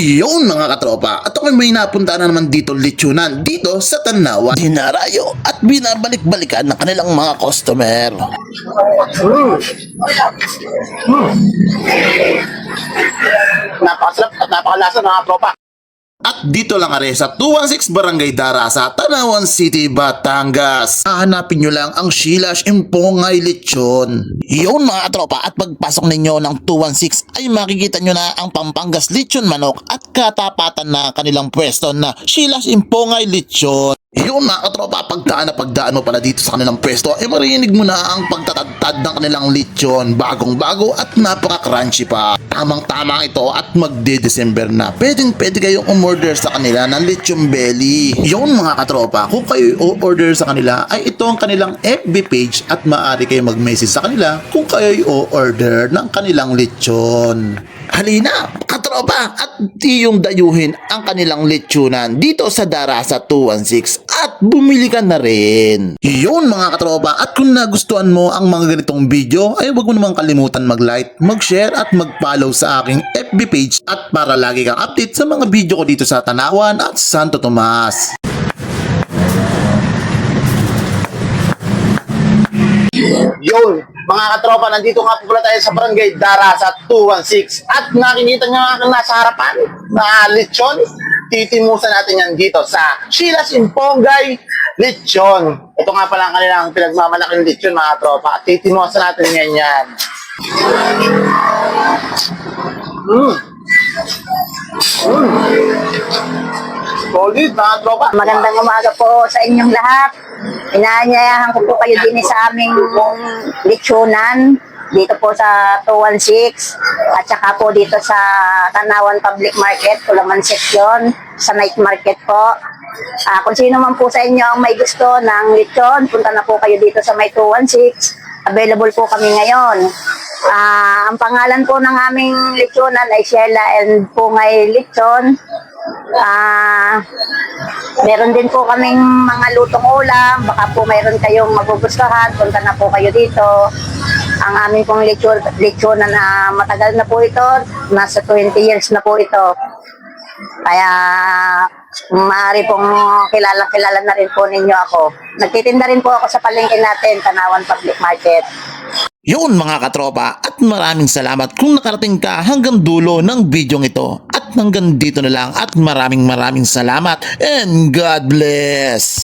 Yun mga katropa, at ako'y may napunta na naman dito lechonan dito sa Tanawan. Dinarayo at binabalik-balikan ng kanilang mga customer. Napakasarap at napakalasa mga tropa. At dito lang are sa 216 Barangay Darasa, Tanawan City, Batangas. Hahanapin nyo lang ang Sheila's Impongay Lechon. Yun mga katropa, at pagpasok ninyo ng 216 ay makikita nyo na ang Pampangas Lechon Manok at katapatan na kanilang pwesto na Sheila's Impongay Lechon. Yun mga katropa, pagdaan mo pala dito sa kanilang pwesto, ay marinig mo na ang pagtatadtad ng kanilang lechon. Bagong-bago at napaka-crunchy pa. Tamang-tama ito at magde-December na. Pwede kayong umorder sa kanila ng lechon belly. Yun mga katropa, kung kayo o-order sa kanila, ay ito ang kanilang FB page at maaari kayo mag-message sa kanila kung kayo o-order ng kanilang lechon. Halina, katropa, at iyong dayuhin ang kanilang lechonan dito sa Darasa 216 at bumili ka na rin. Yun mga katropa, at kung nagustuhan mo ang mga ganitong video, ay huwag mo namang kalimutan mag-like, mag-share at mag-follow sa aking FB page at para lagi kang update sa mga video ko dito sa Tanawan at Santo Tomas. Yun, mga katropa, nandito nga po pala tayo sa Barangay Darasa 216 at nakikita nyo nga nasa harapan na lechon. Titimusan natin yan dito sa Sheila's Impongay Lechon. Ito nga pala ang kanilang pinagmamalaking lechon mga katropa at titimusan natin ngayon yan. Solid mga tropa. Magandang umaga po sa inyong lahat. Inaanyayahan ko po kayo din sa aming lechonan dito po sa 216 at saka po dito sa Tanawan Public Market, Kulaman Section, sa night market po. Kung sino man po sa inyo ang may gusto ng lechon, punta na po kayo dito sa may 216. Available po kami ngayon. Ang pangalan po ng aming lechonan ay Sheila and Pungay Lechon. Meron din po kaming mga lutong ulam. Baka po mayroon kayong magugustuhan. Punta na po kayo dito. Ang aming pong lechonan na matagal na po ito. Nasa 20 years na po ito. Kaya maaari pong kilala na rin po ninyo ako. Nagtitinda rin po ako sa palengke natin, Tanawan Public Market. Yun mga katropa, at maraming salamat kung nakarating ka hanggang dulo ng video ito. At hanggang dito na lang at maraming salamat and God bless!